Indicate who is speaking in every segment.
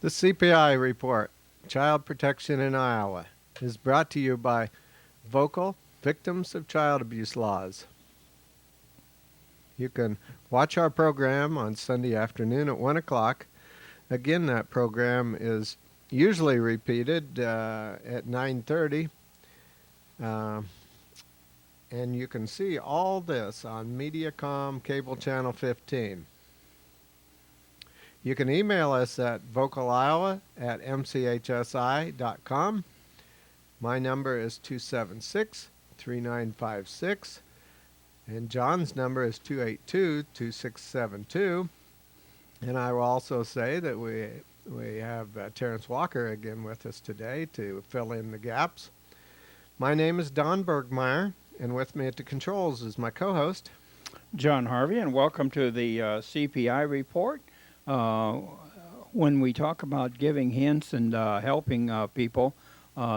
Speaker 1: The CPI report, Child Protection in Iowa, is brought to you by Vocal Victims of Child Abuse Laws. You can watch our program on Sunday afternoon at 1 o'clock. Again, that program is usually repeated at 9:30. Uh, and you can see all this on Mediacom Cable Channel 15. You can email us at vocaliowa@mchsi.com. My number is 276-3956, and John's number is 282-2672. And I will also say that we have Terrance Walker again with us today to fill in the gaps. My name is Don Burgmaier, and with me at the controls is my co-host,
Speaker 2: John Harvey, and welcome to the CPI report. When we talk about giving hints and helping people,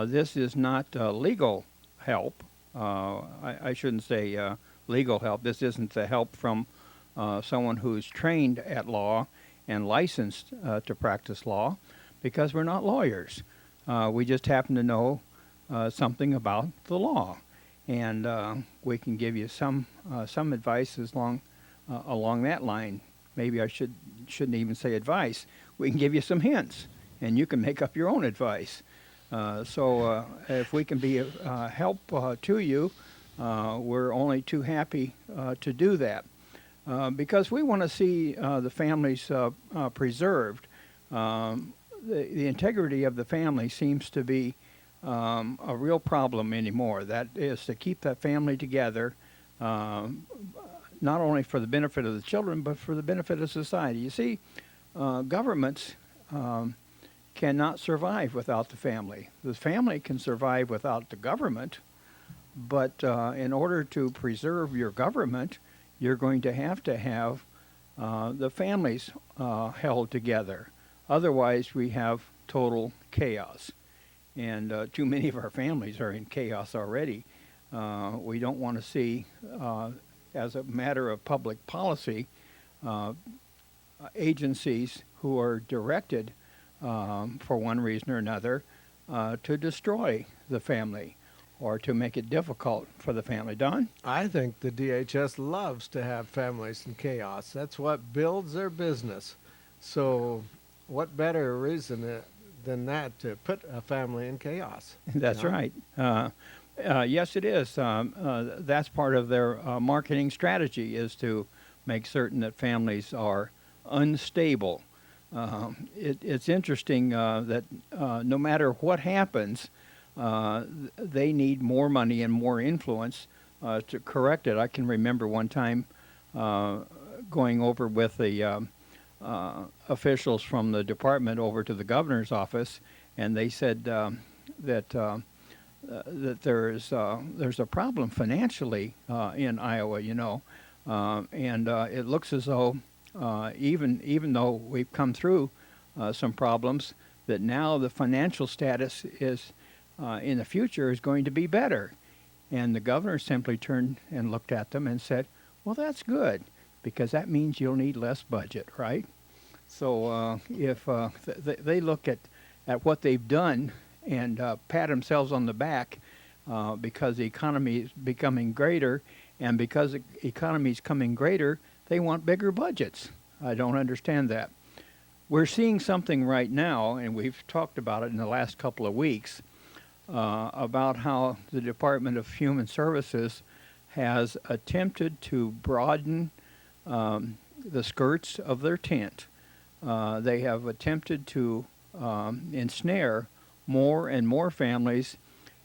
Speaker 2: this is not legal help. I shouldn't say legal help. This isn't the help from someone who's trained at law and licensed to practice law, because we're not lawyers. We just happen to know something about the law, and we can give you some advice along that line. Maybe I shouldn't even say advice. We can give you some hints, and you can make up your own advice. So if we can be help to you, we're only too happy to do that, because we want to see the families preserved. The integrity of the family seems to be a real problem anymore. That is to keep that family together, not only for the benefit of the children, but for the benefit of society. You see, governments cannot survive without the family. The family can survive without the government, but in order to preserve your government, you're going to have the families held together. Otherwise, we have total chaos. And too many of our families are in chaos already. We don't want to see, as a matter of public policy, agencies who are directed for one reason or another to destroy the family or to make it difficult for the family. Don?
Speaker 1: I think the DHS loves to have families in chaos. That's what builds their business. So what better reason than that to put a family in chaos?
Speaker 2: That's right. Yes, it is. That's part of their marketing strategy, is to make certain that families are unstable. It's interesting that no matter what happens, they need more money and more influence to correct it. I can remember one time going over with the officials from the department over to the governor's office, and they said that there's a problem financially in Iowa, and it looks as though even though we've come through some problems, that now the financial status is in the future is going to be better. And the governor simply turned and looked at them and said, "Well, that's good, because that means you'll need less budget, right?" So if they look at what they've done and pat themselves on the back because the economy is becoming greater, and because the economy is coming greater, they want bigger budgets. I don't understand that. We're seeing something right now, and we've talked about it in the last couple of weeks, about how the Department of Human Services has attempted to broaden the skirts of their tent. They have attempted to ensnare more and more families,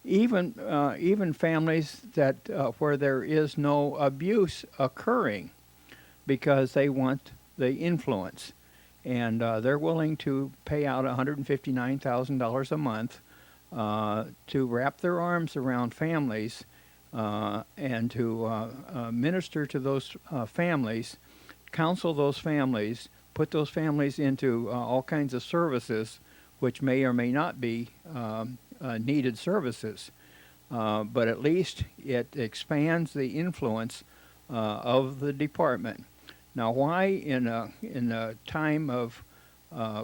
Speaker 2: even families that where there is no abuse occurring, because they want the influence, and they're willing to pay out $159,000 a month to wrap their arms around families and to minister to those families, counsel those families, put those families into all kinds of services which may or may not be needed services. But at least it expands the influence of the department. Now, why in a time of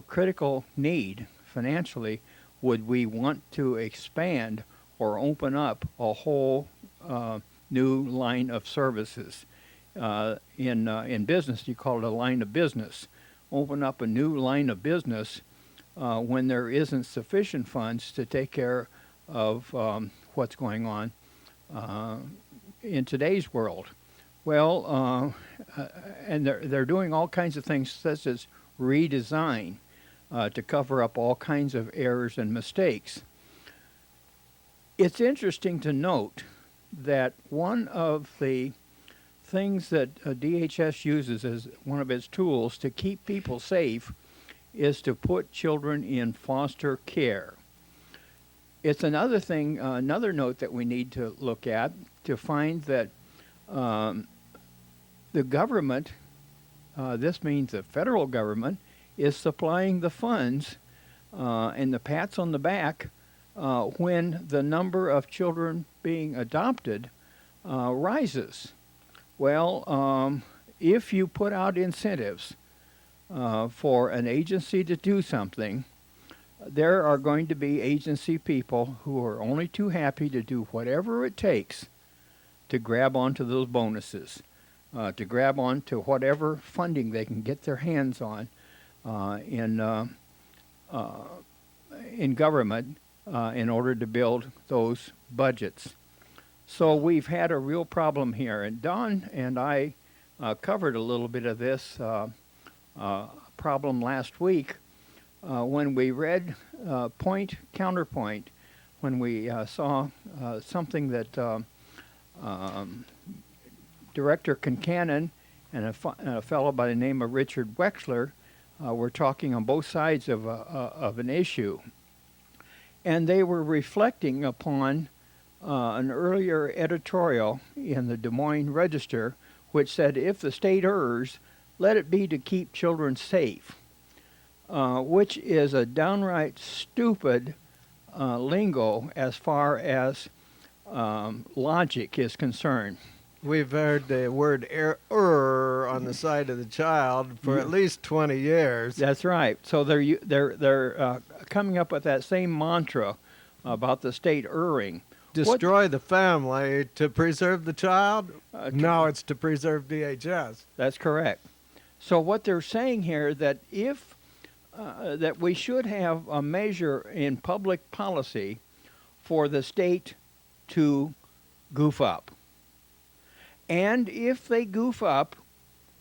Speaker 2: critical need financially would we want to expand or open up a whole new line of services. In business, you call it a line of business. Open up a new line of business when there isn't sufficient funds to take care of what's going on in today's world. Well, and they're doing all kinds of things such as redesign to cover up all kinds of errors and mistakes. It's interesting to note that one of the things that DHS uses as one of its tools to keep people safe is to put children in foster care. It's another thing, another note that we need to look at to find that the government, this means the federal government, is supplying the funds and the pats on the back when the number of children being adopted rises. Well, if you put out incentives for an agency to do something, there are going to be agency people who are only too happy to do whatever it takes to grab onto those bonuses, to grab onto whatever funding they can get their hands on in government in order to build those budgets. So we've had a real problem here, and Don and I covered a little bit of this problem last week when we read Point Counterpoint, when we saw something that Director Concanon and a fellow by the name of Richard Wexler were talking on both sides of an issue. And they were reflecting upon an earlier editorial in the Des Moines Register, which said, if the state errs, let it be to keep children safe, which is a downright stupid lingo as far as logic is concerned.
Speaker 1: We've heard the word error on the side of the child for at least 20 years.
Speaker 2: That's right. So they're coming up with that same mantra about the state erring.
Speaker 1: Destroy the family to preserve the child? No, it's to preserve DHS.
Speaker 2: That's correct. So what they're saying here that if that we should have a measure in public policy for the state to goof up. And if they goof up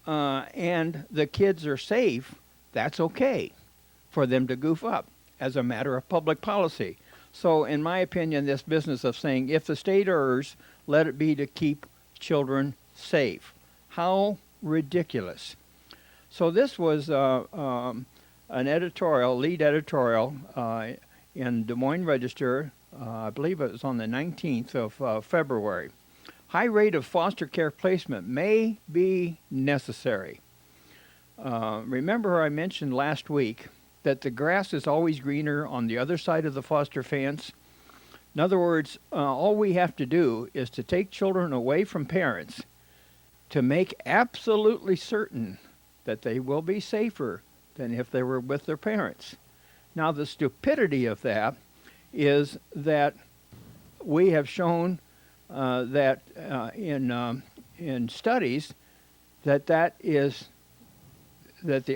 Speaker 2: and the kids are safe, that's okay for them to goof up as a matter of public policy. So in my opinion, this business of saying if the state errs, let it be to keep children safe. How ridiculous. So this was an editorial, lead editorial in Des Moines Register. I believe it was on the 19th of February. High rate of foster care placement may be necessary. Remember I mentioned last week that the grass is always greener on the other side of the foster fence. In other words, all we have to do is to take children away from parents to make absolutely certain that they will be safer than if they were with their parents. Now, the stupidity of that is that we have shown that in studies that the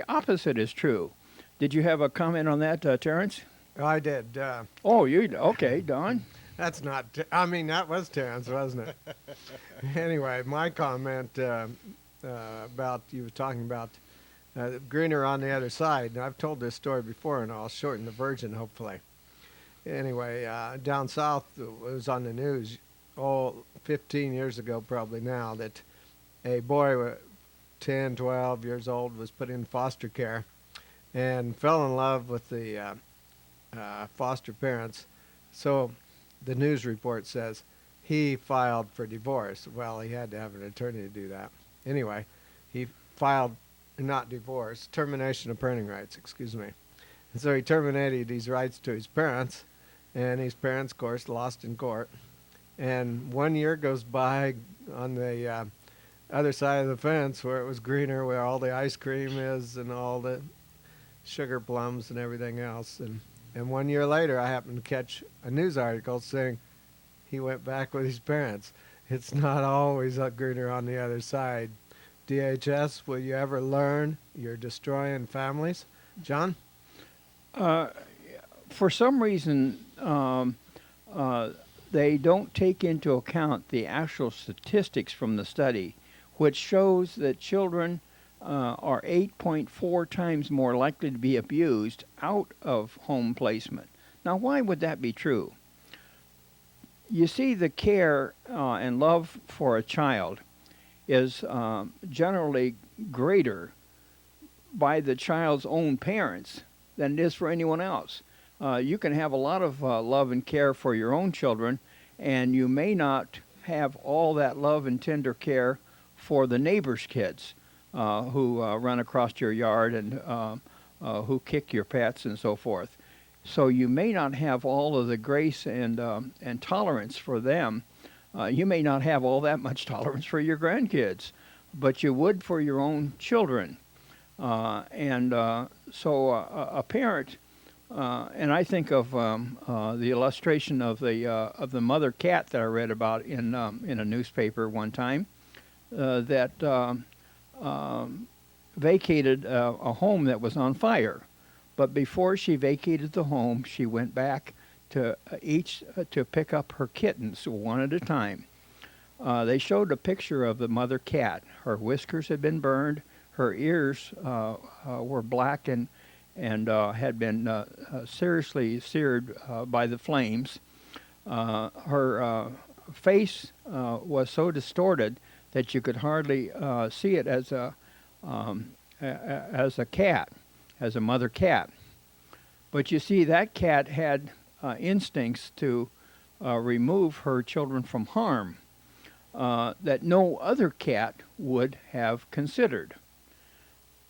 Speaker 2: opposite is true. Did you have a comment on that, Terrance?
Speaker 1: I did.
Speaker 2: Okay, Don.
Speaker 1: That's not, that was Terrance, wasn't it? Anyway, my comment about, you were talking about greener on the other side. And I've told this story before, and I'll shorten the version, hopefully. Anyway, down south, it was on the news, 15 years ago probably now, that a boy 10, 12 years old was put in foster care and fell in love with the foster parents. So the news report says he filed for divorce. Well, he had to have an attorney to do that. Anyway, he filed, not divorce, termination of parenting rights, excuse me. And so he terminated his rights to his parents, and his parents, of course, lost in court. And 1 year goes by on the other side of the fence where it was greener, where all the ice cream is and all the sugar plums and everything else. And 1 year later, I happened to catch a news article saying he went back with his parents. It's not always greener on the other side. DHS, will you ever learn you're destroying families? John?
Speaker 2: Uh, for some reason, uh, they don't take into account the actual statistics from the study, which shows that children are 8.4 times more likely to be abused out of home placement. Now, why would that be true? You see, the care and love for a child is generally greater by the child's own parents than it is for anyone else. You can have a lot of love and care for your own children, and you may not have all that love and tender care for the neighbor's kids who run across your yard and who kick your pets and so forth. So you may not have all of the grace and tolerance for them. You may not have all that much tolerance for your grandkids, but you would for your own children. So a parent, and I think of the illustration of the mother cat that I read about in a newspaper one time that vacated a home that was on fire. But before she vacated the home, she went back to to pick up her kittens one at a time. They showed a picture of the mother cat. Her whiskers had been burned. Her ears were black and had been seriously seared by the flames. Her face was so distorted that you could hardly see it as a cat, as a mother cat. But you see, that cat had instincts to remove her children from harm that no other cat would have considered.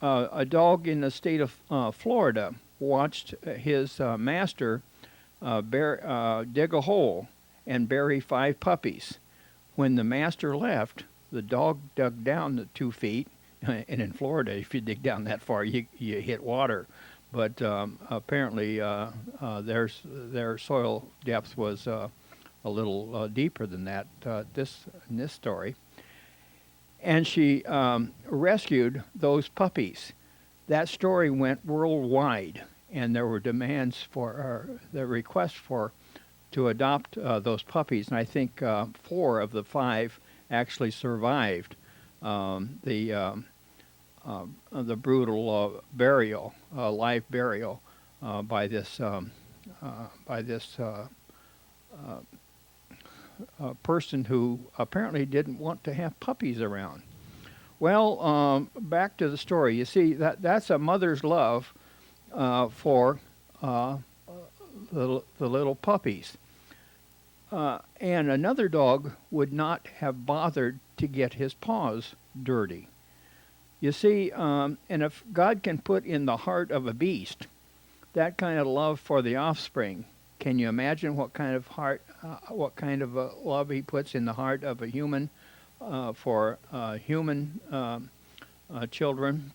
Speaker 2: A dog in the state of Florida watched his master dig a hole and bury 5 puppies. When the master left, the dog dug down the 2 feet, and in Florida, if you dig down that far, you hit water. But apparently, their soil depth was a little deeper than that in this story. And she rescued those puppies. That story went worldwide, and there were demands for the request to adopt those puppies. And I think 4 of the 5 actually survived the brutal live burial by this person who apparently didn't want to have puppies around. Well, back to the story. You see, that's a mother's love for the little puppies. And another dog would not have bothered to get his paws dirty. You see, and if God can put in the heart of a beast that kind of love for the offspring, can you imagine what kind of love He puts in the heart of a human for human children?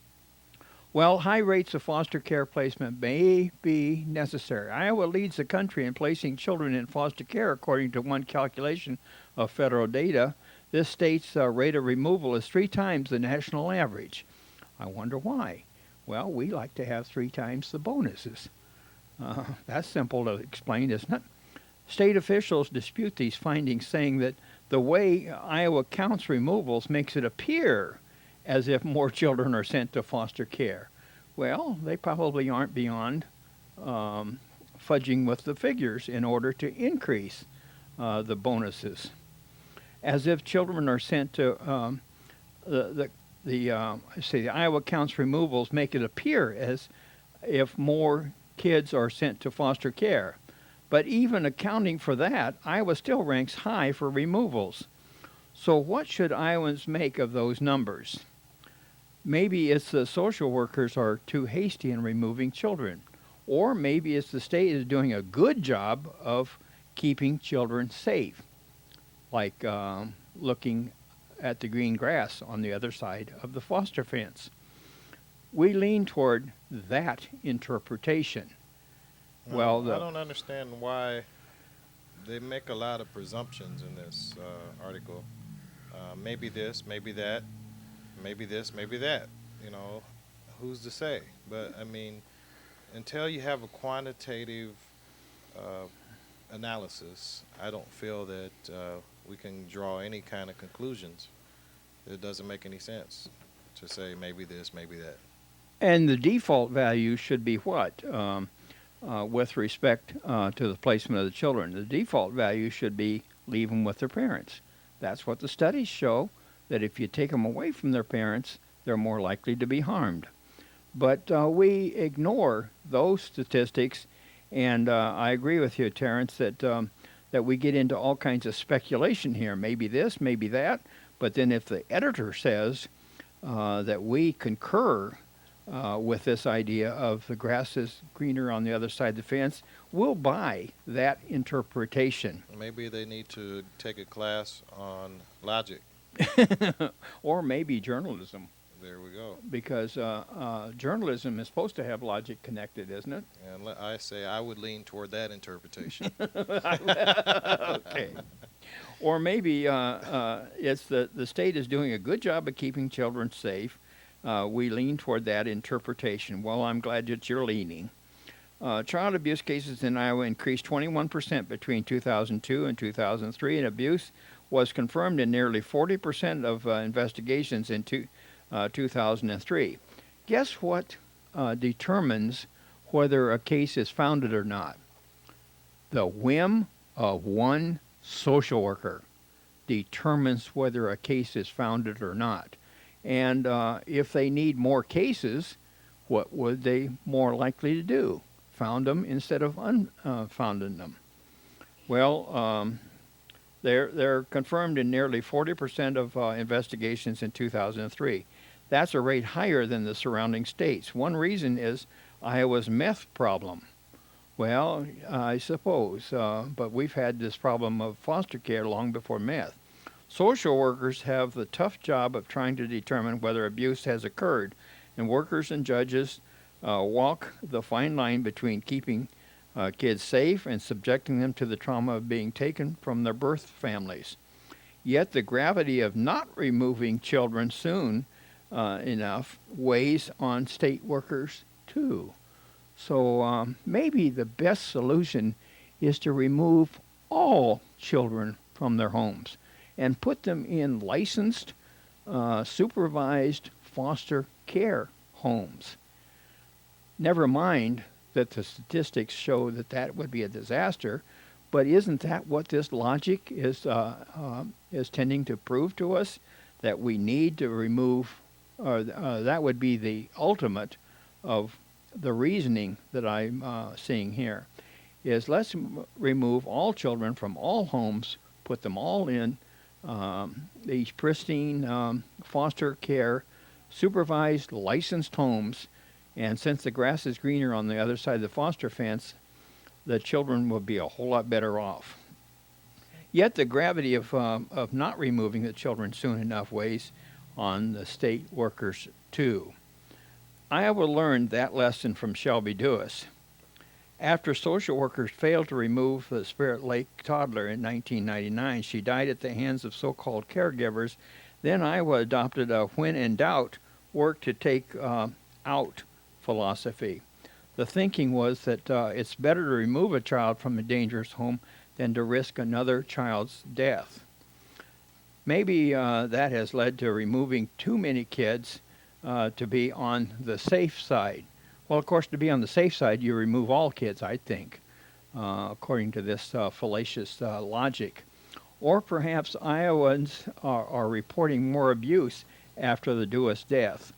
Speaker 2: Well, high rates of foster care placement may be necessary. Iowa leads the country in placing children in foster care, according to one calculation of federal data. This state's rate of removal is 3 times the national average. I wonder why. Well, we like to have 3 times the bonuses. That's simple to explain, isn't it? State officials dispute these findings, saying that the way Iowa counts removals makes it appear as if more children are sent to foster care. Well, they probably aren't beyond fudging with the figures in order to increase the bonuses. As if children are sent to the Iowa counts removals make it appear as if more kids are sent to foster care. But even accounting for that, Iowa still ranks high for removals. So what should Iowans make of those numbers? Maybe it's the social workers are too hasty in removing children. Or maybe it's the state is doing a good job of keeping children safe, like looking at the green grass on the other side of the foster fence. we lean toward that interpretation. Well,
Speaker 3: I don't understand why they make a lot of presumptions in this article. Maybe this, maybe that, maybe this, maybe that. You know, who's to say? But I mean, until you have a quantitative uh, analysis, I don't feel that we can draw any kind of conclusions. It doesn't make any sense to say maybe this, maybe that.
Speaker 2: and the default value should be what? With respect to the placement of the children, the default value should be leave them with their parents. That's what the studies show, that if you take them away from their parents, they're more likely to be harmed. But we ignore those statistics, and I agree with you, Terrance, that we get into all kinds of speculation here. Maybe this, maybe that. But then if the editor says that we concur with this idea of the grass is greener on the other side of the fence, we'll buy that interpretation.
Speaker 3: Maybe they need to take a class on logic.
Speaker 2: Or maybe journalism,
Speaker 3: There we go.
Speaker 2: because journalism is supposed to have logic connected, isn't it?
Speaker 3: And I say I would lean toward that interpretation.
Speaker 2: Okay. Or maybe it's the state is doing a good job of keeping children safe. We lean toward that interpretation. Well, I'm glad that you're leaning. Child abuse cases in Iowa increased 21% between 2002 and 2003, and abuse was confirmed in nearly 40% of investigations in 2003. Guess what determines whether a case is founded or not? The whim of one social worker determines whether a case is founded or not. And if they need more cases, what would they more likely to do? Found them instead of unfounding them. Well, they're confirmed in nearly 40% of investigations in 2003. That's a rate higher than the surrounding states. One reason is Iowa's meth problem. Well, I suppose, but we've had this problem of foster care long before meth. Social workers have the tough job of trying to determine whether abuse has occurred, and workers and judges walk the fine line between keeping kids safe and subjecting them to the trauma of being taken from their birth families. Yet the gravity of not removing children soon enough weighs on state workers too. So maybe the best solution is to remove all children from their homes and put them in licensed, supervised foster care homes. Never mind that the statistics show that that would be a disaster, but isn't that what this logic is tending to prove to us? That we need to remove, or that would be the ultimate of the reasoning that I'm seeing here, is let's remove all children from all homes, put them all in these pristine foster care, supervised, licensed homes, and since the grass is greener on the other side of the foster fence, the children will be a whole lot better off. Yet the gravity of not removing the children soon enough weighs on the state workers too. Iowa learned that lesson from Shelby Dewis. After social workers failed to remove the Spirit Lake toddler in 1999, she died at the hands of so-called caregivers. Then Iowa adopted a when in doubt, work to take out philosophy. The thinking was that it's better to remove a child from a dangerous home than to risk another child's death. Maybe that has led to removing too many kids to be on the safe side. Well, of course, to be on the safe side, you remove all kids, I think, according to this fallacious logic. Or perhaps Iowans are reporting more abuse after the Dewis death.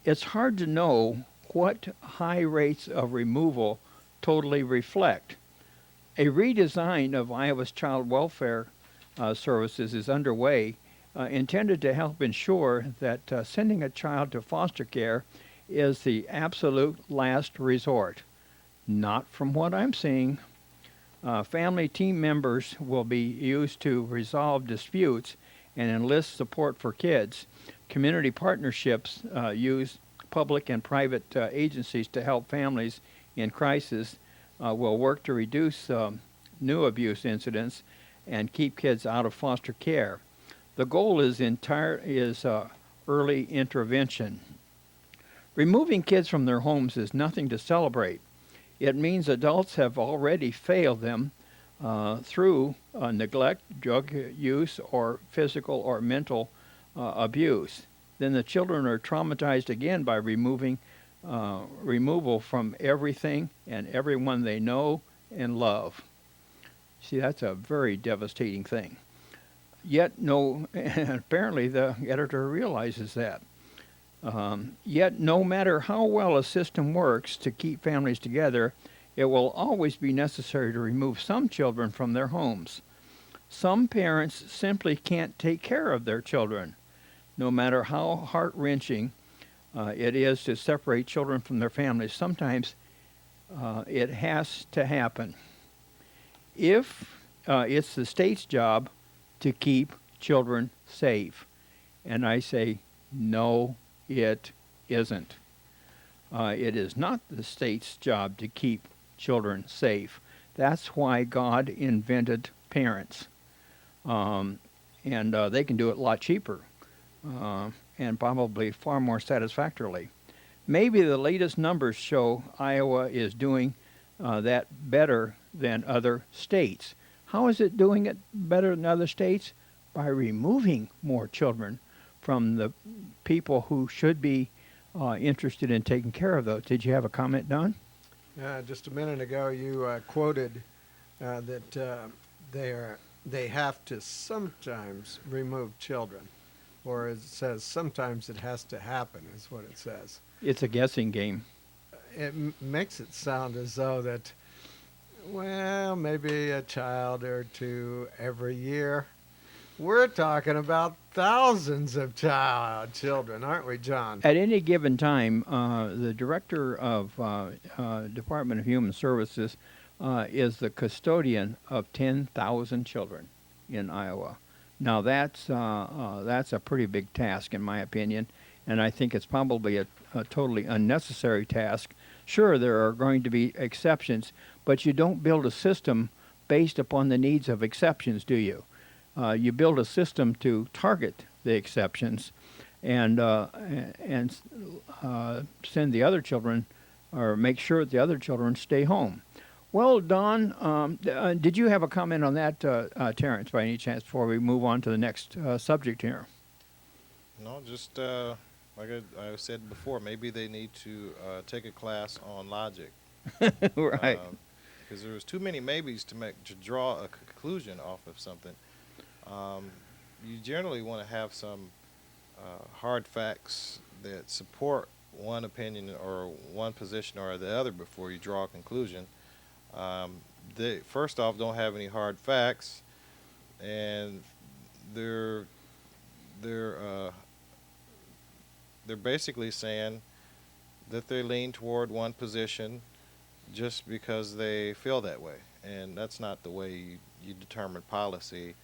Speaker 2: It's hard to know what high rates of removal totally reflect. A redesign of Iowa's child welfare services is underway, intended to help ensure that sending a child to foster care is the absolute last resort. Not from what I'm seeing. Family team members will be used to resolve disputes and enlist support for kids. Community partnerships use public and private agencies to help families in crisis will work to reduce new abuse incidents and keep kids out of foster care. The goal is early intervention. Removing kids from their homes is nothing to celebrate. It means adults have already failed them through neglect, drug use, or physical or mental abuse. Then the children are traumatized again by removal from everything and everyone they know and love. See, that's a very devastating thing. Yet apparently the editor realizes that. Yet no matter how well a system works to keep families together, it will always be necessary to remove some children from their homes. Some parents simply can't take care of their children, no matter how heart-wrenching it is to separate children from their families. Sometimes it has to happen. If it's the state's job to keep children safe, and I say, no, it isn't. It is not the state's job to keep children safe. That's why God invented parents. And they can do it a lot cheaper and probably far more satisfactorily. Maybe the latest numbers show Iowa is doing that better than other states. How is it doing it better than other states? By removing more children from the people who should be interested in taking care of those. Did you have a comment, Don?
Speaker 1: Just a minute ago, you quoted that they have to sometimes remove children, or as it says, sometimes it has to happen, is what it says.
Speaker 2: It's a guessing game.
Speaker 1: It makes it sound as though that, well, maybe a child or two every year. We're talking about thousands of children, aren't we, John?
Speaker 2: At any given time, the director of Department of Human Services is the custodian of 10,000 children in Iowa. Now that's a pretty big task, in my opinion, and I think it's probably a totally unnecessary task. Sure, there are going to be exceptions, but you don't build a system based upon the needs of exceptions, do you? You build a system to target the exceptions and send the other children, or make sure that the other children stay home. Well, Don, did you have a comment on that, Terrance, by any chance, before we move on to the next subject here?
Speaker 3: No, just like I said before, maybe they need to take a class on logic.
Speaker 2: Right.
Speaker 3: Because there's too many maybes to draw a conclusion off of something. You generally want to have some hard facts that support one opinion or one position or the other before you draw a conclusion. They first off don't have any hard facts, and they're basically saying that they lean toward one position just because they feel that way, and that's not the way you determine policy.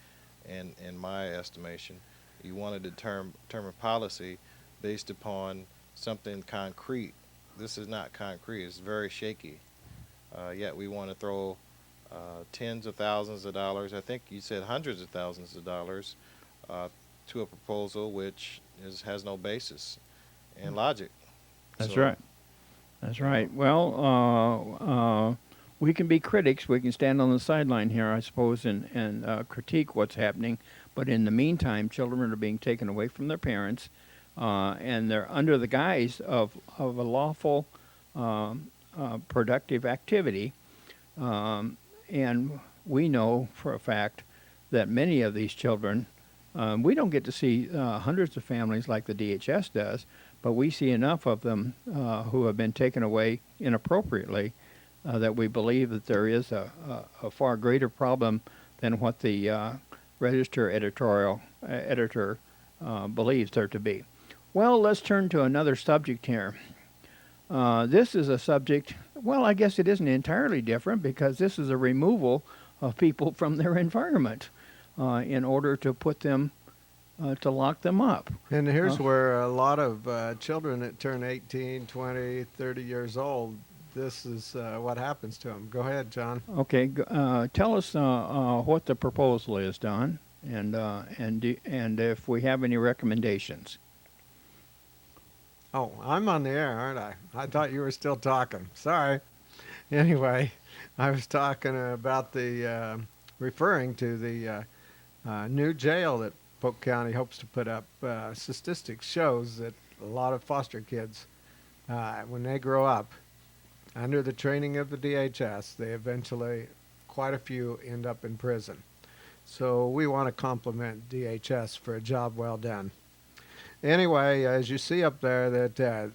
Speaker 3: In my estimation, you want to determine policy based upon something concrete. This is not concrete. It's very shaky. Yet we want to throw tens of thousands of dollars, I think you said hundreds of thousands of dollars, to a proposal which has no basis in logic.
Speaker 2: That's right. That's right. Well, we can be critics. We can stand on the sideline here, I suppose, and critique what's happening. But in the meantime, children are being taken away from their parents, and they're under the guise of a lawful, productive activity. And we know for a fact that many of these children, we don't get to see hundreds of families like the DHS does, but we see enough of them who have been taken away inappropriately that we believe that there is a far greater problem than what the Register editor believes there to be. Well, let's turn to another subject here. This is a subject, well, I guess it isn't entirely different because this is a removal of people from their environment in order to put them to lock them up.
Speaker 1: And here's
Speaker 2: Uh,
Speaker 1: where a lot of children that turn 18, 20, 30 years old, this is what happens to them. Go ahead, John.
Speaker 2: Okay, tell us what the proposal is, Don, and if we have any recommendations.
Speaker 1: Oh, I'm on the air, aren't I? I thought you were still talking. Sorry. Anyway, I was talking about referring to the new jail that Polk County hopes to put up. Statistics shows that a lot of foster kids, when they grow up, under the training of the DHS, they eventually, quite a few, end up in prison. So we want to compliment DHS for a job well done. Anyway, as you see up there, that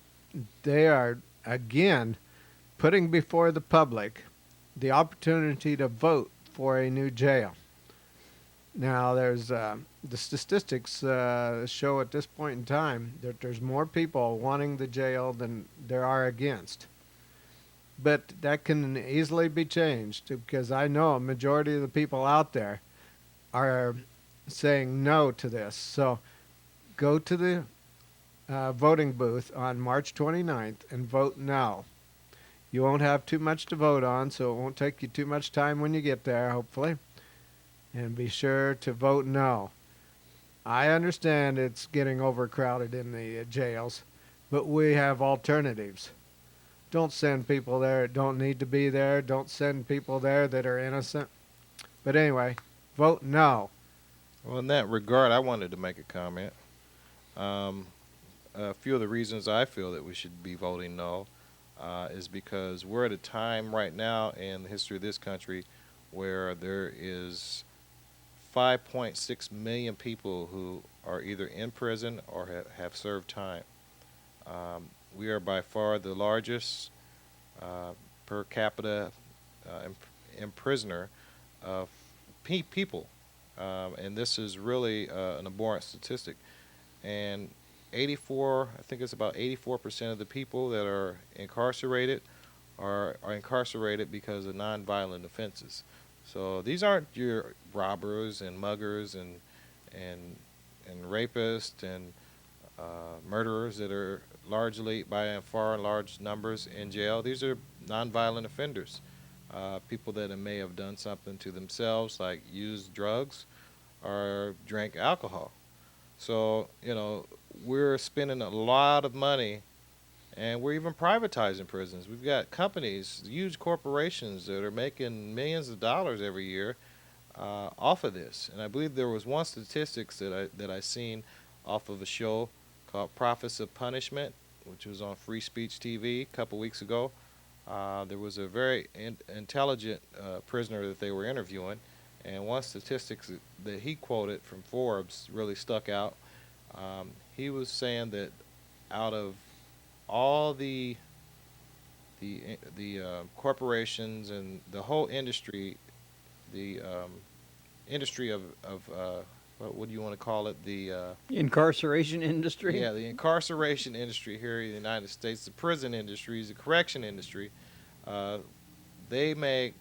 Speaker 1: they are again putting before the public the opportunity to vote for a new jail. Now, there's the statistics show at this point in time that there's more people wanting the jail than there are against. But that can easily be changed because I know a majority of the people out there are saying no to this. So go to the voting booth on March 29th and vote no. You won't have too much to vote on, so it won't take you too much time when you get there, hopefully. And be sure to vote no. I understand it's getting overcrowded in the jails, but we have alternatives. Don't send people there that don't need to be there. Don't send people there that are innocent. But anyway, vote no.
Speaker 3: Well, in that regard, I wanted to make a comment. A few of the reasons I feel that we should be voting no is because we're at a time right now in the history of this country where there is 5.6 million people who are either in prison or have served time. We are by far the largest per capita imprisoner of people, and this is really an abhorrent statistic. And 84, I think it's about 84% of the people that are incarcerated are incarcerated because of nonviolent offenses. So these aren't your robbers and muggers and rapists and murderers that are largely by and far large numbers in jail. These are nonviolent offenders, people that may have done something to themselves, like used drugs or drank alcohol. So, we're spending a lot of money, and we're even privatizing prisons. We've got companies, huge corporations that are making millions of dollars every year off of this. And I believe there was one statistics that I seen off of a show called Profits of Punishment, which was on Free Speech TV a couple weeks ago. There was a very intelligent prisoner that they were interviewing, and one statistics that he quoted from Forbes really stuck out. He was saying that out of all the corporations and the whole industry, the industry of what do you want to call it? The
Speaker 2: Incarceration industry?
Speaker 3: yeah, the incarceration industry here in the United States, the prison industries, the correction industry, they make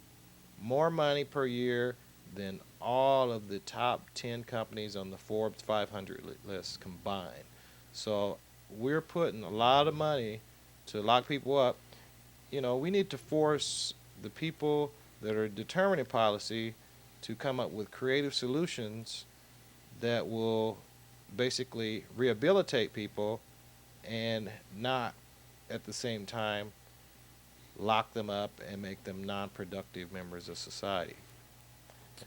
Speaker 3: more money per year than all of the top 10 companies on the Forbes 500 list combined. So we're putting a lot of money to lock people up. We need to force the people that are determining policy to come up with creative solutions that will basically rehabilitate people and not at the same time lock them up and make them non-productive members of society.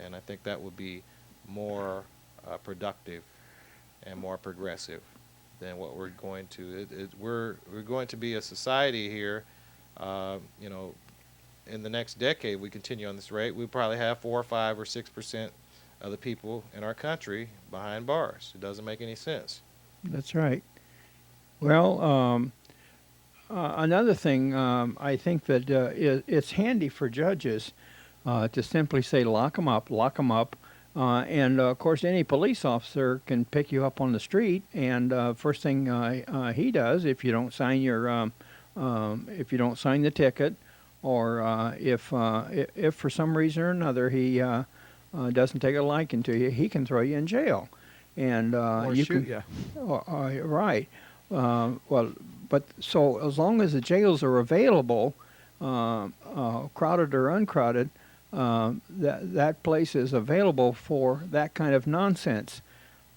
Speaker 3: And I think that would be more productive and more progressive than what we're going to. We're going to be a society here. In the next decade, we continue on this rate, we probably have 4 or 5 or 6% of the people in our country behind bars. It doesn't make any sense.
Speaker 2: That's right. Well, another thing, I think that it's handy for judges to simply say, lock them up, lock them up. And of course, any police officer can pick you up on the street, and first thing he does, if you don't sign if you don't sign the ticket, or if for some reason or another he doesn't take a liking to you, he can throw you in jail. and
Speaker 1: Or
Speaker 2: you
Speaker 1: shoot
Speaker 2: can.
Speaker 1: you.
Speaker 2: Right. Well, but so as long as the jails are available, crowded or uncrowded, that place is available for that kind of nonsense.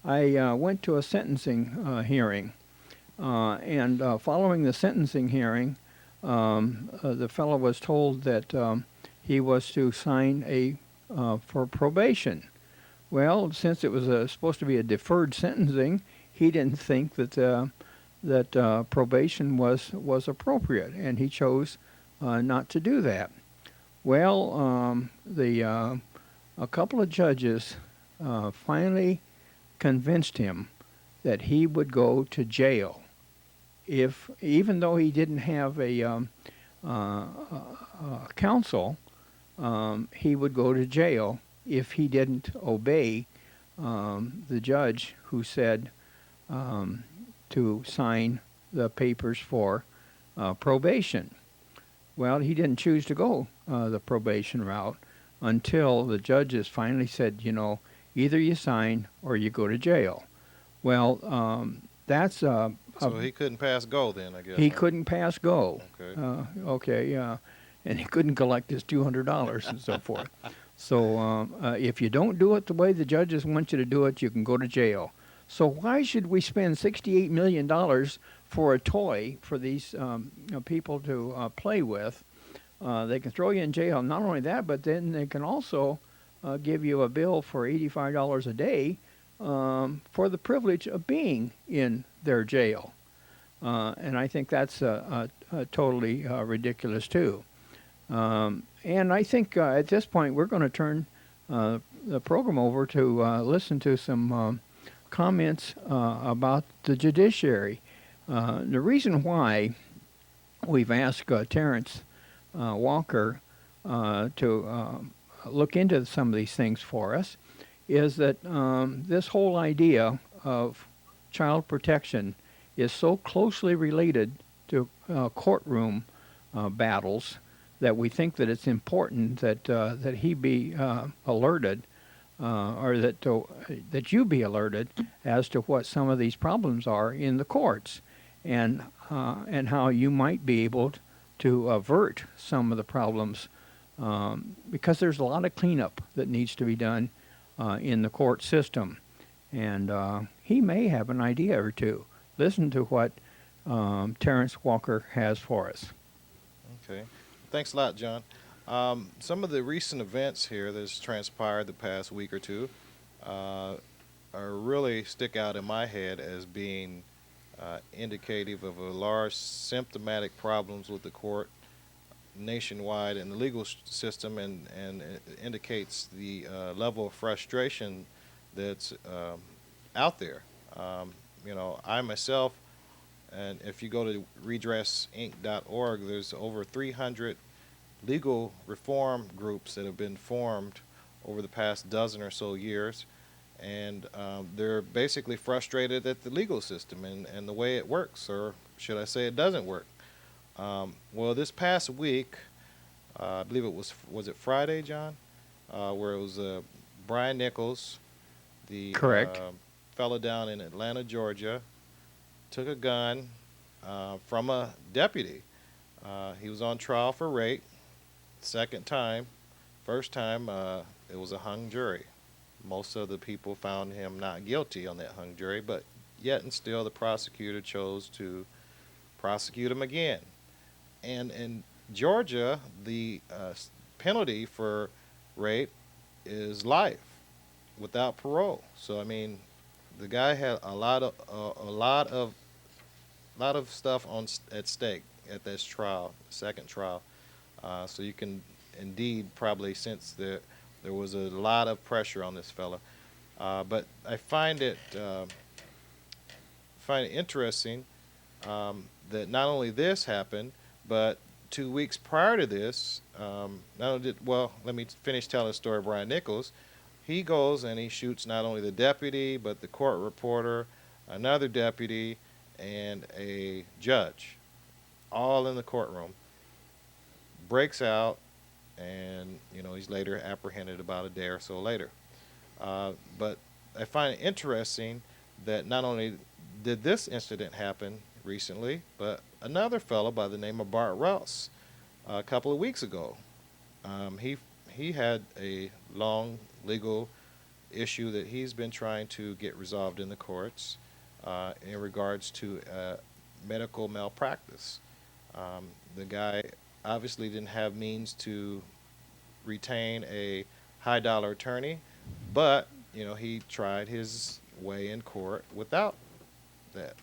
Speaker 2: I went to a sentencing hearing, and following the sentencing hearing, the fellow was told that he was to sign a for probation. Well, since it was supposed to be a deferred sentencing, he didn't think that probation was appropriate, and he chose not to do that. Well, the a couple of judges finally convinced him that he would go to jail if, even though he didn't have a counsel, he would go to jail if he didn't obey the judge who said to sign the papers for probation. Well, he didn't choose to go the probation route until the judges finally said, either you sign or you go to jail. Well, that's
Speaker 3: So he couldn't pass go then, I guess.
Speaker 2: he
Speaker 3: huh?
Speaker 2: couldn't pass go.
Speaker 3: Okay.
Speaker 2: Okay, and he couldn't collect his $200 and so forth. So if you don't do it the way the judges want you to do it, you can go to jail. So why should we spend $68 million for a toy for these people to play with? They can throw you in jail. Not only that, but then they can also give you a bill for $85 a day for the privilege of being in their jail. And I think that's totally ridiculous, too. And I think at this point we're going to turn the program over to listen to some comments about the judiciary. The reason why we've asked Terrance Walker to look into some of these things for us is that this whole idea of child protection is so closely related to courtroom battles that we think that it's important that he be alerted, or that you be alerted as to what some of these problems are in the courts, and how you might be able to avert some of the problems, because there's a lot of cleanup that needs to be done in the court system, and he may have an idea or two. Listen to what Terrance Walker has for us.
Speaker 3: Okay. Thanks a lot, John. Some of the recent events here that's transpired the past week or two are really stick out in my head as being indicative of a large symptomatic problems with the court nationwide and the legal system, and it indicates the level of frustration that's out there. I myself, and if you go to redressinc.org, there's over 300 legal reform groups that have been formed over the past dozen or so years, and they're basically frustrated at the legal system and the way it works, or should I say it doesn't work. Well, this past week, I believe it was it Friday, John, where it was Brian Nichols, the
Speaker 2: Correct.
Speaker 3: fellow down in Atlanta, Georgia, took a gun from a deputy. He was on trial for rape. Second time. First time, it was a hung jury. Most of the people found him not guilty on that hung jury, but yet and still the prosecutor chose to prosecute him again. And in Georgia, the penalty for rape is life without parole. So I mean, the guy had a lot of stuff at stake at this trial, second trial. So you can indeed probably sense that there was a lot of pressure on this fella. But I find it interesting that not only this happened, but 2 weeks prior to this, let me finish telling the story of Brian Nichols. He goes and he shoots not only the deputy, but the court reporter, another deputy, and a judge, all in the courtroom. Breaks out, and he's later apprehended about a day or so later. But I find it interesting that not only did this incident happen recently, but another fellow by the name of Bart Rouse a couple of weeks ago. He had a long legal issue that he's been trying to get resolved in the courts in regards to medical malpractice. The guy obviously didn't have means to retain a high dollar attorney, but he tried his way in court without that.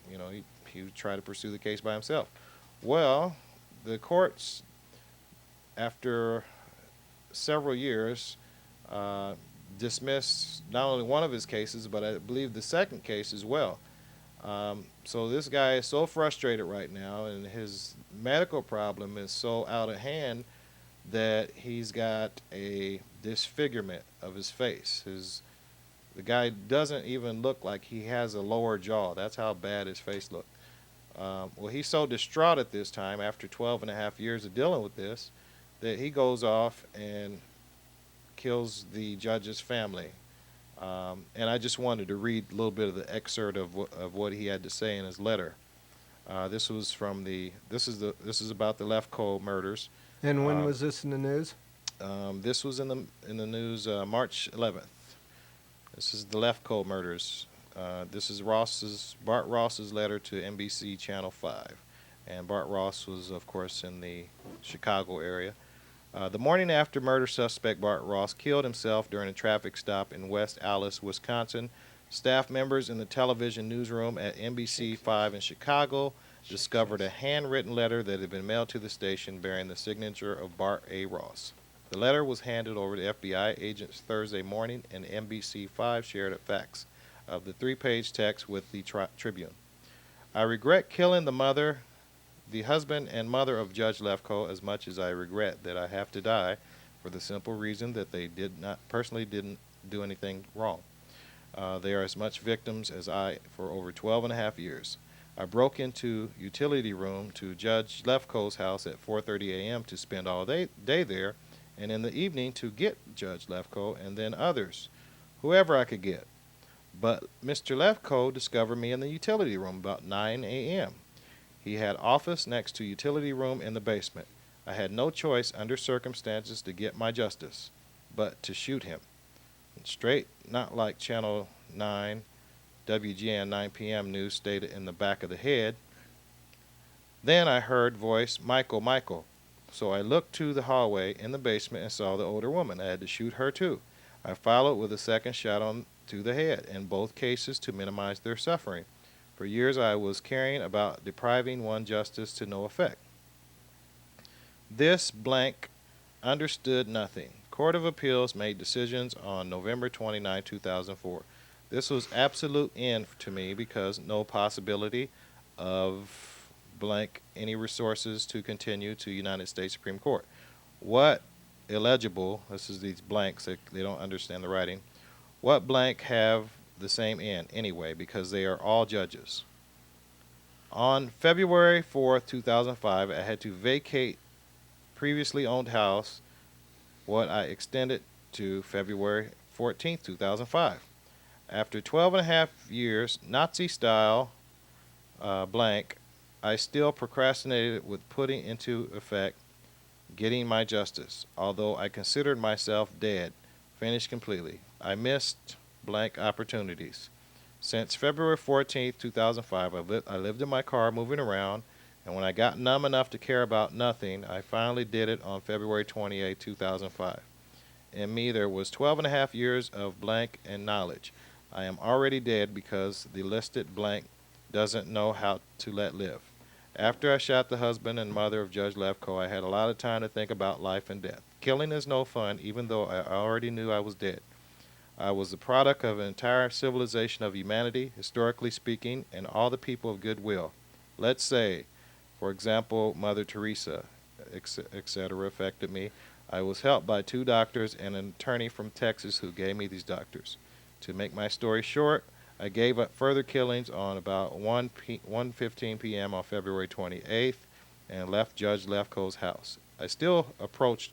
Speaker 3: He tried to pursue the case by himself. Well, the courts, after several years, uh, dismissed not only one of his cases, but I believe the second case as well. So this guy is so frustrated right now, and his medical problem is so out of hand that he's got a disfigurement of his face. The guy doesn't even look like he has a lower jaw. That's how bad his face looked. Well, he's so distraught at this time, after 12 and a half years of dealing with this, that he goes off and kills the judge's family. And I just wanted to read a little bit of the excerpt of what he had to say in his letter. This was from this is about the Lefkoe murders.
Speaker 1: And when was this in the news?
Speaker 3: This was in the news March 11th. This is the Lefkoe murders. This is Bart Ross's letter to NBC Channel 5, and Bart Ross was, of course, in the Chicago area. The morning after murder suspect Bart Ross killed himself during a traffic stop in West Allis, Wisconsin, staff members in the television newsroom at NBC 5 in Chicago discovered a handwritten letter that had been mailed to the station bearing the signature of Bart A. Ross. The letter was handed over to FBI agents Thursday morning, and NBC 5 shared a fax of the 3-page text with the Tribune. I regret killing the husband and mother of Judge Lefkoe as much as I regret that I have to die, for the simple reason that they didn't do anything wrong. They are as much victims as I for over 12 and a half years. I broke into utility room to Judge Lefkoe's house at 4:30 a.m. to spend all day there, and in the evening to get Judge Lefkoe and then others, whoever I could get. But Mr. Lefkoe discovered me in the utility room about 9 a.m. He had office next to utility room in the basement. I had no choice under circumstances to get my justice, but to shoot him. Straight, not like Channel 9, WGN 9 p.m. news stated in the back of the head. Then I heard voice, Michael, Michael. So I looked to the hallway in the basement and saw the older woman. I had to shoot her too. I followed with a second shot to the head, in both cases to minimize their suffering. For years I was carrying about depriving one justice to no effect. This blank understood nothing. Court of Appeals made decisions on November 29, 2004. This was absolute end to me because no possibility of blank any resources to continue to United States Supreme Court. What illegible, this is these blanks, they don't understand the writing. What blank have the same end anyway, because they are all judges. On February 4th, 2005, I had to vacate previously owned house, what I extended to February 14th, 2005. After 12 and a half years, Nazi style blank, I still procrastinated with putting into effect getting my justice, although I considered myself dead, finished completely. I missed blank opportunities. Since February 14th, 2005, I lived in my car moving around, and when I got numb enough to care about nothing, I finally did it on February 28, 2005. In me, there was 12 and a half years of blank and knowledge. I am already dead because the listed blank doesn't know how to let live. After I shot the husband and mother of Judge Lefkoe, I had a lot of time to think about life and death. Killing is no fun, even though I already knew I was dead. I was the product of an entire civilization of humanity, historically speaking, and all the people of goodwill. Let's say, for example, Mother Teresa, etc., affected me. I was helped by 2 doctors and an attorney from Texas who gave me these doctors. To make my story short, I gave up further killings on about 1:15 p.m. on February 28th and left Judge Lefkoe's house. I still approached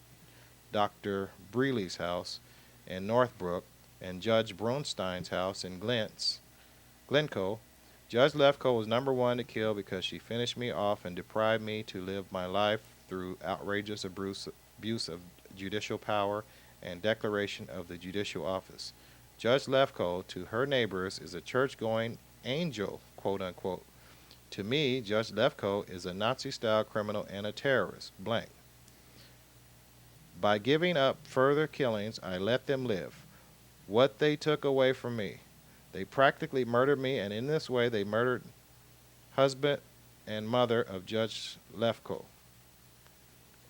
Speaker 3: Dr. Breeley's house in Northbrook and Judge Brunstein's house in Glencoe. Judge Lefkoe was number one to kill because she finished me off and deprived me to live my life through outrageous abuse of judicial power and declaration of the judicial office. Judge Lefkoe, to her neighbors, is a church-going angel, quote unquote. To me, Judge Lefkoe is a Nazi-style criminal and a terrorist, blank. By giving up further killings, I let them live. What they took away from me. They practically murdered me, and in this way they murdered husband and mother of Judge Lefkoe.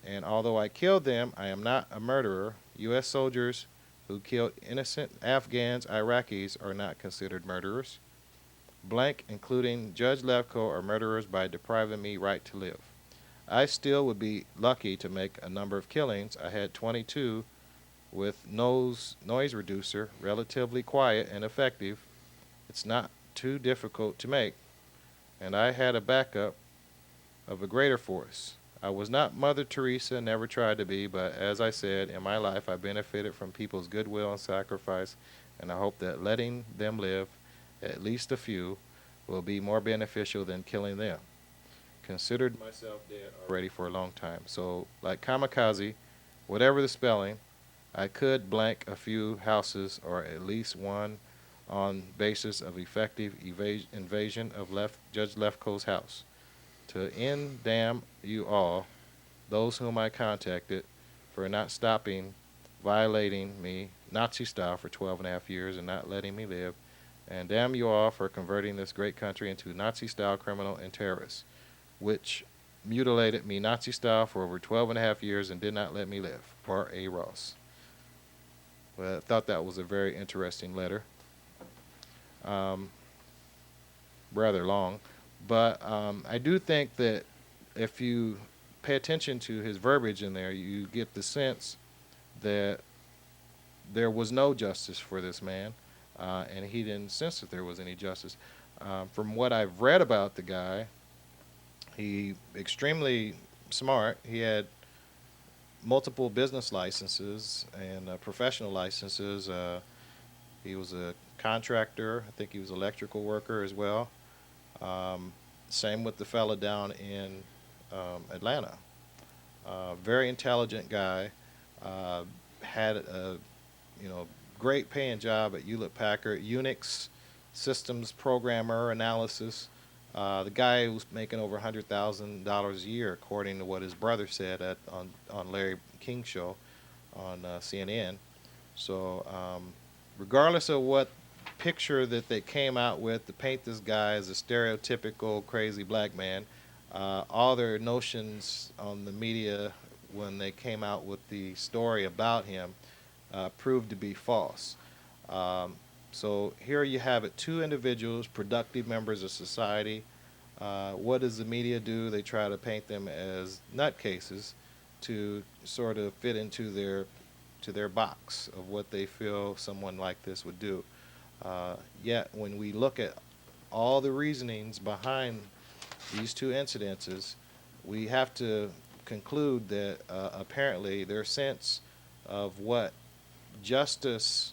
Speaker 3: And although I killed them, I am not a murderer. U.S. soldiers who killed innocent Afghans, Iraqis are not considered murderers. Blank, including Judge Lefkoe, are murderers by depriving me right to live. I still would be lucky to make a number of killings. I had 22 with noise reducer, relatively quiet and effective. It's not too difficult to make. And I had a backup of a greater force. I was not Mother Teresa, never tried to be, but as I said, in my life I benefited from people's goodwill and sacrifice, and I hope that letting them live, at least a few, will be more beneficial than killing them. Considered myself dead already for a long time. So, like kamikaze, whatever the spelling, I could blank a few houses, or at least one, on basis of effective invasion of Judge Lefkoe's house. To end, damn you all, those whom I contacted, for not stopping violating me Nazi style for 12 and a half years and not letting me live, and damn you all for converting this great country into Nazi style criminal and terrorists, which mutilated me Nazi style for over 12 and a half years and did not let me live. Bart A. Ross. Well, I thought that was a very interesting letter. Rather long. But I do think that if you pay attention to his verbiage in there, you get the sense that there was no justice for this man, and he didn't sense that there was any justice. From what I've read about the guy, he extremely smart. He had multiple business licenses and professional licenses. He was a contractor. I think he was an electrical worker as well. Same with the fella down in Atlanta. Very intelligent guy. Had a great paying job at Hewlett Packard, Unix systems programmer analysis. The guy was making over $100,000 a year, according to what his brother said on Larry King's show on CNN. So regardless of what picture that they came out with to paint this guy as a stereotypical crazy black man, all their notions on the media when they came out with the story about him proved to be false. So here you have it, two individuals, productive members of society. What does the media do? They try to paint them as nutcases to sort of fit into their box of what they feel someone like this would do. Yet when we look at all the reasonings behind these two incidences, we have to conclude that apparently their sense of what justice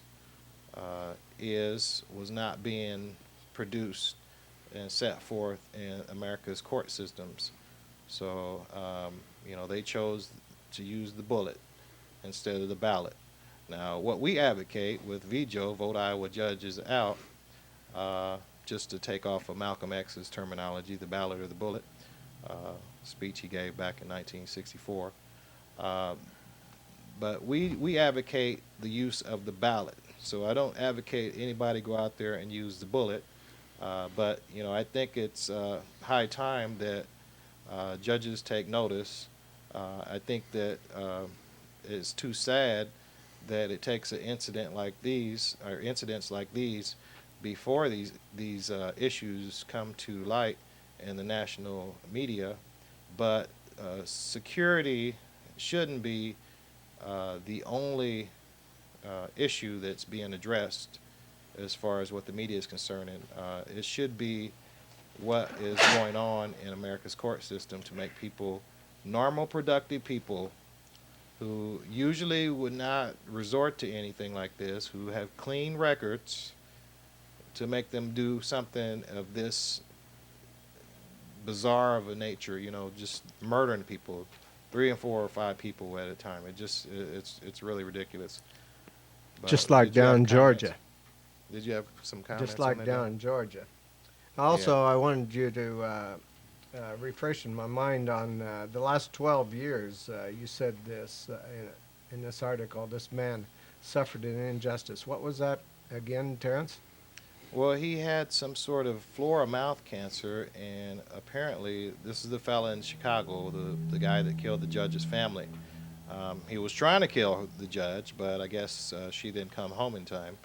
Speaker 3: was not being produced and set forth in America's court systems. So, they chose to use the bullet instead of the ballot. Now, what we advocate with VJO, Vote Iowa Judges Out, just to take off of Malcolm X's terminology, the ballot or the bullet, speech he gave back in 1964. But we advocate the use of the ballot. So I don't advocate anybody go out there and use the bullet. But I think it's high time that judges take notice. I think that it's too sad that it takes an incident like these, or incidents like these, before these issues come to light in the national media. But security shouldn't be the only issue that's being addressed as far as what the media is concerned. It should be what is going on in America's court system to make people, normal, productive people, who usually would not resort to anything like this, who have clean records, to make them do something of this bizarre of a nature, just murdering people, 3 and 4 or 5 people at a time. It's really ridiculous. But
Speaker 1: Just like
Speaker 3: did you have
Speaker 1: down in
Speaker 3: comments?
Speaker 1: Georgia.
Speaker 3: Did you have some comments
Speaker 1: Just
Speaker 3: on
Speaker 1: like
Speaker 3: that,
Speaker 1: down
Speaker 3: Dan?
Speaker 1: in Georgia.
Speaker 3: Yeah.
Speaker 1: Also, I wanted you to refresh my mind on the last 12 years. You said this in this article. This man suffered an injustice. What was that again, Terrance?
Speaker 3: Well, he had some sort of flora mouth cancer, and apparently, this is the fella in Chicago, the guy that killed the judge's family. He was trying to kill the judge, but I guess she didn't come home in time.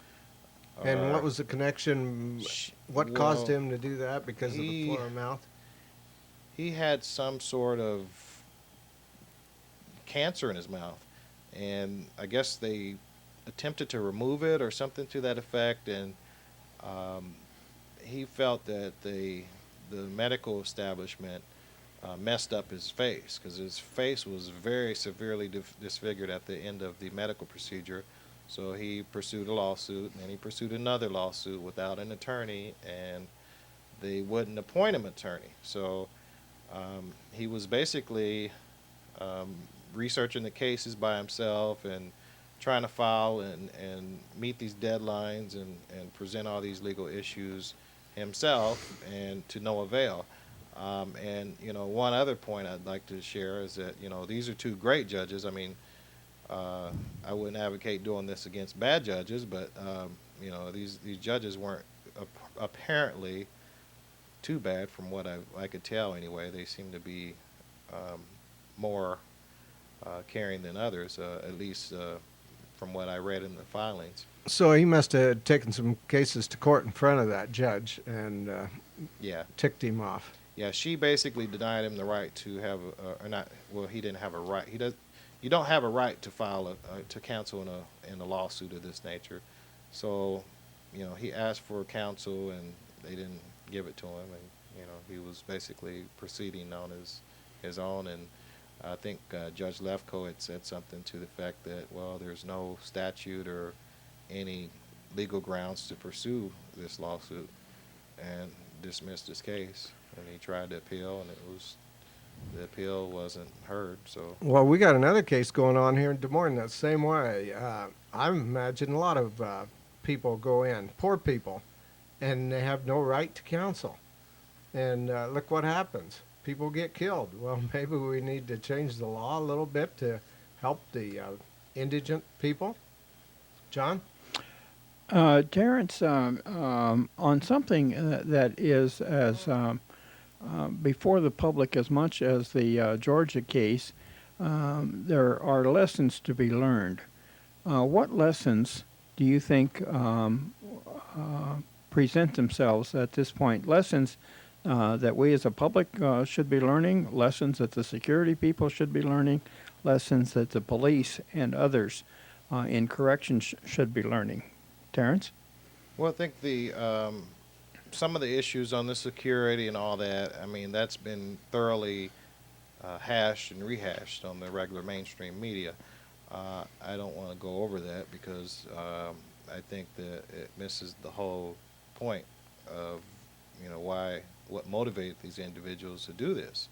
Speaker 1: And what
Speaker 3: Or,
Speaker 1: was the connection? What caused
Speaker 3: well,
Speaker 1: him to do that? Because of the
Speaker 3: he
Speaker 1: flora mouth?
Speaker 3: he had some sort of cancer in his mouth, and I guess they attempted to remove it or something to that effect, and um, he felt that the medical establishment messed up his face because his face was very severely disfigured at the end of the medical procedure. So he pursued a lawsuit, and then he pursued another lawsuit without an attorney, and they wouldn't appoint him an attorney. So he was basically um, researching the cases by himself and trying to file and meet these deadlines and present all these legal issues himself, and to no avail. And one other point I'd like to share is that these are two great judges. I mean, I wouldn't advocate doing this against bad judges, but these judges weren't apparently too bad from what I could tell anyway. They seem to be um, more caring than others, at least from what I read in the filings.
Speaker 1: So he must have taken some cases to court in front of that judge and
Speaker 3: Yeah,
Speaker 1: ticked him off.
Speaker 3: yeah. She basically denied him the right to have, or not. Well, he didn't have a right. He does. You don't have a right to file to counsel in a lawsuit of this nature. So, he asked for counsel and they didn't give it to him, and he was basically proceeding on his own. And I think Judge Lefkoe had said something to the fact that, well, there's no statute or any legal grounds to pursue this lawsuit, and dismissed his case. And he tried to appeal, and the appeal wasn't heard. So
Speaker 1: Well, we got another case going on here in Des Moines that same way. I imagine a lot of people go in, poor people, and they have no right to counsel. And look what happens. People get killed. Well, maybe we need to change the law a little bit to help the indigent people. John?
Speaker 2: Terrance, on something that is as before the public as much as the Georgia case, there are lessons to be learned. What lessons do you think present themselves at this point? Lessons that we as a public should be learning, lessons that the security people should be learning, lessons that the police and others in corrections should be learning. Terrance?
Speaker 3: well, I think the some of the issues on the security and all that, I mean, that's been thoroughly hashed and rehashed on the regular mainstream media. I don't want to go over that because I think that it misses the whole point of what motivated these individuals to do this.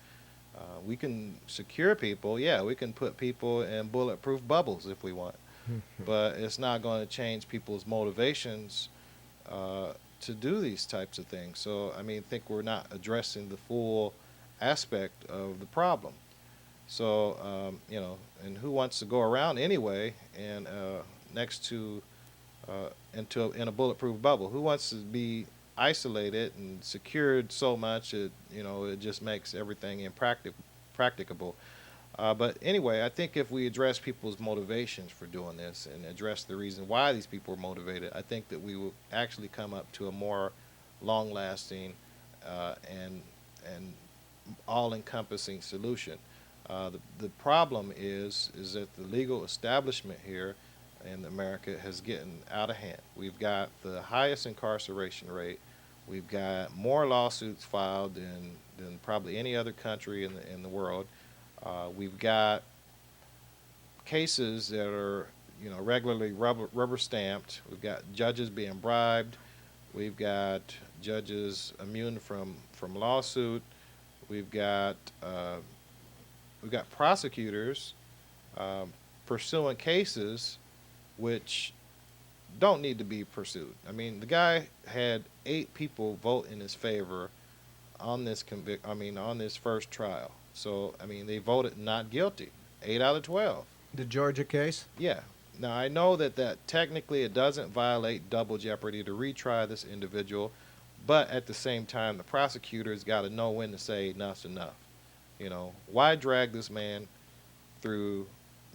Speaker 3: We can secure people, yeah, we can put people in bulletproof bubbles if we want, but it's not going to change people's motivations to do these types of things. So, I mean, I think we're not addressing the full aspect of the problem. So, and who wants to go around anyway and next to in a bulletproof bubble? Who wants to be isolated and secured so much that it just makes everything practicable? But anyway, I think if we address people's motivations for doing this and address the reason why these people are motivated, I think that we will actually come up to a more long-lasting and all-encompassing solution. The problem is that the legal establishment here in America has gotten out of hand. We've got the highest incarceration rate. We've got more lawsuits filed than probably any other country in the world. We've got cases that are, you know, regularly rubber stamped. We've got judges being bribed. We've got judges immune from lawsuit. We've got uh, we've got prosecutors um, pursuing cases which don't need to be pursued. I mean, the guy had 8 people vote in his favor on this on this first trial. So I mean, they voted not guilty. 8 out of 12.
Speaker 1: The Georgia case?
Speaker 3: Yeah. Now I know that technically it doesn't violate double jeopardy to retry this individual, but at the same time, the prosecutor's got to know when to say enough's enough. You know, why drag this man through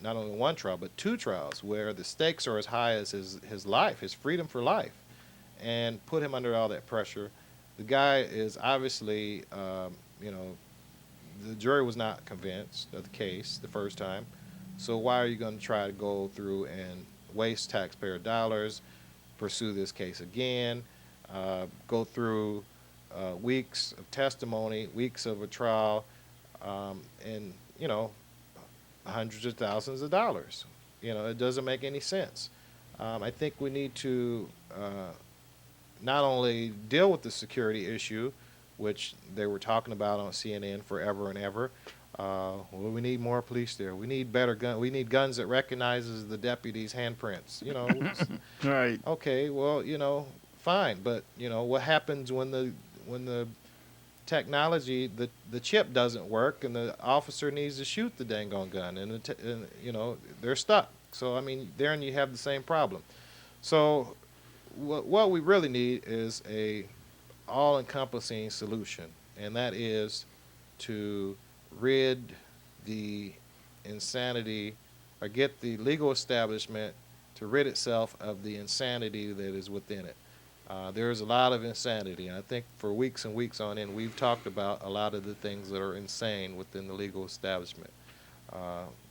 Speaker 3: not only one trial but 2 trials where the stakes are as high as his life, his freedom for life, and put him under all that pressure? The guy is obviously, you know, the jury was not convinced of the case the first time. So why are you going to try to go through and waste taxpayer dollars, pursue this case again, go through weeks of testimony, weeks of a trial, and, you know, hundreds of thousands of dollars? You know, it doesn't make any sense. I think we need to not only deal with the security issue, which they were talking about on CNN forever and ever. Well, we need more police there. We need better gun. We need guns that recognizes the deputy's handprints. You know,
Speaker 2: Right.
Speaker 3: okay, well, you know, fine, but you know what happens when the technology, the chip doesn't work, and the officer needs to shoot the dang on gun, and you know they're stuck. So I mean, therein you have the same problem. So what we really need is a all-encompassing solution, and that is to rid the insanity, or get the legal establishment to rid itself of the insanity that is within it. There's a lot of insanity, and I think for weeks and weeks on end, we've talked about a lot of the things that are insane within the legal establishment.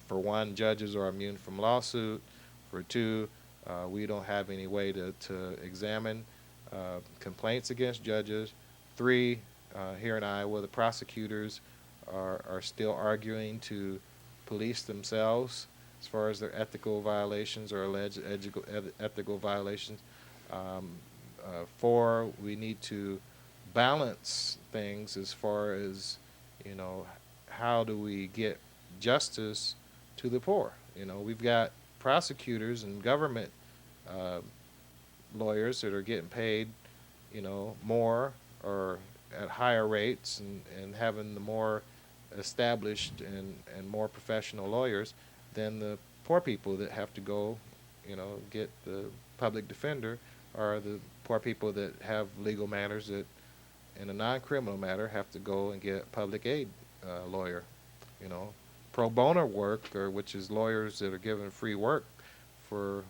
Speaker 3: For one, judges are immune from lawsuit. For two, we don't have any way to examine complaints against judges. Three, here in Iowa, the prosecutors are still arguing to police themselves as far as their ethical violations or alleged ethical violations. Four, we need to balance things as far as, you know, how do we get justice to the poor? You know, we've got prosecutors and government lawyers that are getting paid, you know, more or at higher rates, and having the more established and more professional lawyers than the poor people that have to go, you know, get the public defender, or the poor people that have legal matters that, in a non-criminal matter, have to go and get a public aid lawyer. You know, pro bono work, or which is lawyers that are given free work for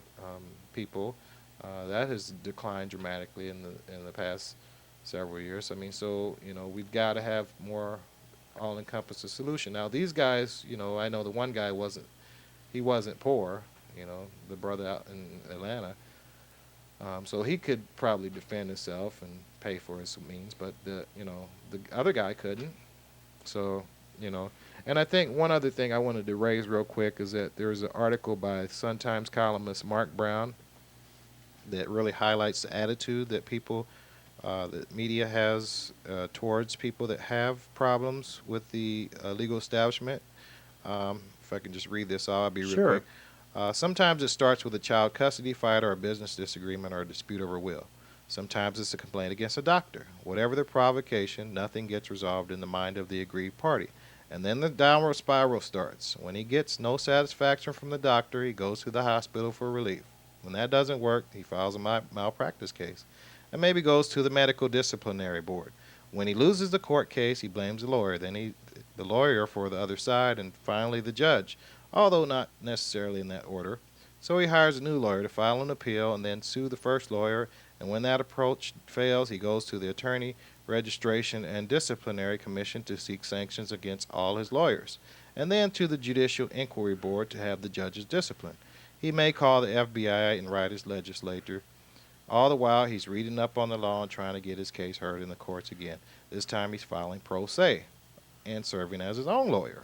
Speaker 3: people, that has declined dramatically in the past several years. I mean, so you know, we've got to have more all-encompassing solution. Now, these guys, you know, I know the one guy wasn't poor, you know, the brother out in Atlanta, so he could probably defend himself and pay for his means, but the other guy couldn't. So, you know, and I think one other thing I wanted to raise real quick is that there's an article by Sun-Times columnist Mark Brown that really highlights the attitude that that media has towards people that have problems with the legal establishment. If I can just read this, I'll be real
Speaker 2: Sure.
Speaker 3: quick. Sometimes it starts with a child custody fight or a business disagreement or a dispute over will. Sometimes it's a complaint against a doctor. Whatever the provocation, nothing gets resolved in the mind of the aggrieved party. And then the downward spiral starts. When he gets no satisfaction from the doctor, he goes to the hospital for relief. When that doesn't work, he files a malpractice case and maybe goes to the medical disciplinary board. When he loses the court case, he blames the lawyer, then the lawyer for the other side, and finally the judge, although not necessarily in that order. So he hires a new lawyer to file an appeal and then sue the first lawyer, and when that approach fails, he goes to the Attorney Registration and Disciplinary Commission to seek sanctions against all his lawyers, and then to the Judicial Inquiry Board to have the judges disciplined. He may call the FBI and write his legislature. All the while, he's reading up on the law and trying to get his case heard in the courts again. This time he's filing pro se and serving as his own lawyer.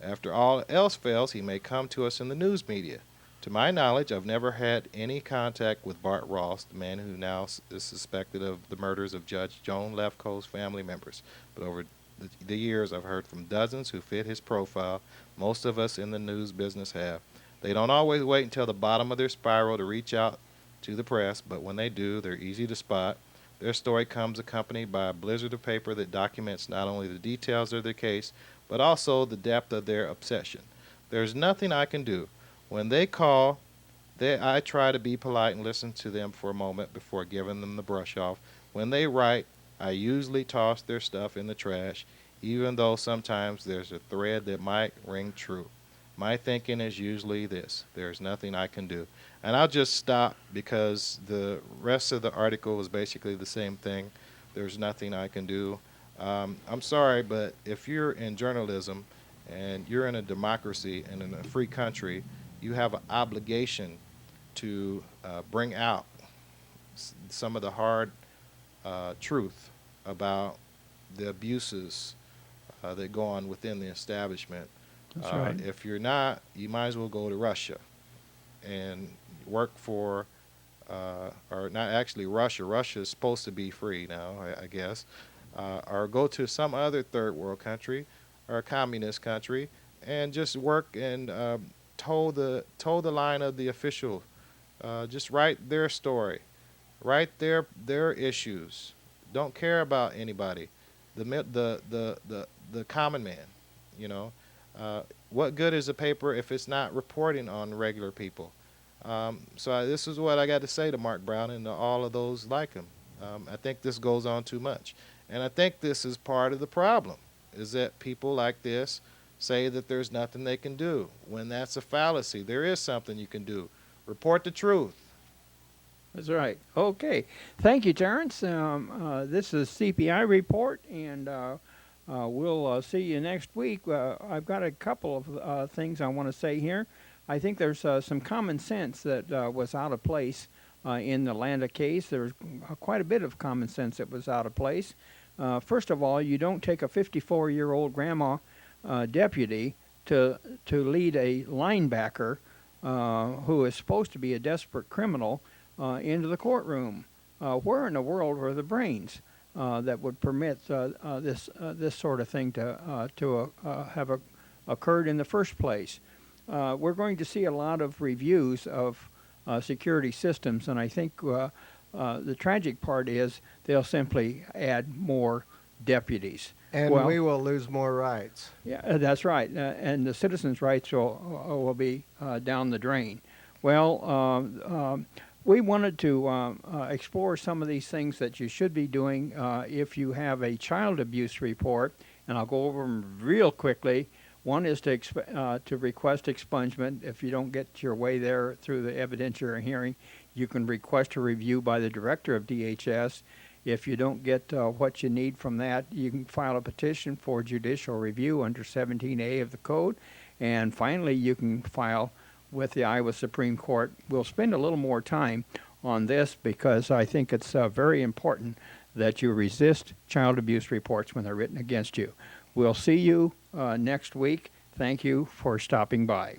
Speaker 3: After all else fails, he may come to us in the news media. To my knowledge, I've never had any contact with Bart Ross, the man who now is suspected of the murders of Judge Joan Lefkoe's family members. But over the years, I've heard from dozens who fit his profile. Most of us in the news business have. They don't always wait until the bottom of their spiral to reach out to the press, but when they do, they're easy to spot. Their story comes accompanied by a blizzard of paper that documents not only the details of their case, but also the depth of their obsession. There's nothing I can do. When they call, I try to be polite and listen to them for a moment before giving them the brush off. When they write, I usually toss their stuff in the trash, even though sometimes there's a thread that might ring true. My thinking is usually this: there's nothing I can do. And I'll just stop because the rest of the article is basically the same thing. There's nothing I can do. I'm sorry, but if you're in journalism and you're in a democracy and in a free country, you have an obligation to bring out some of the hard truth about the abuses that go on within the establishment.
Speaker 2: That's right.
Speaker 3: If you're not, you might as well go to Russia and work for, or not actually Russia. Russia is supposed to be free now, I guess. Or go to some other third world country or a communist country and just work and toe the line of the official. Just write their story, write their issues. Don't care about anybody, the common man. You know, what good is a paper if it's not reporting on regular people? This is what I got to say to Mark Brown and to all of those like him. I think this goes on too much. And I think this is part of the problem, is that people like this say that there's nothing they can do, when that's a fallacy. There is something you can do. Report the truth.
Speaker 2: That's right. Okay. Thank you, Terrance. This is CPI report, and we'll see you next week. I've got a couple of things I want to say here. I think there's some common sense that was out of place in the Landa case. There's quite a bit of common sense that was out of place. First of all, you don't take a 54-year-old grandma deputy to lead a linebacker who is supposed to be a desperate criminal into the courtroom. Where in the world were the brains that would permit this sort of thing to have occurred in the first place? We're going to see a lot of reviews of security systems, and I think the tragic part is they'll simply add more deputies.
Speaker 1: And we will lose more rights.
Speaker 2: Yeah, that's right. And the citizens' rights will be down the drain. Well, we wanted to explore some of these things that you should be doing if you have a child abuse report, and I'll go over them real quickly. One is to request expungement. If you don't get your way there through the evidentiary hearing, you can request a review by the director of DHS. If you don't get what you need from that, you can file a petition for judicial review under 17A of the code. And finally, you can file with the Iowa Supreme Court. We'll spend a little more time on this because I think it's very important that you resist child abuse reports when they're written against you. We'll see you next week. Thank you for stopping by.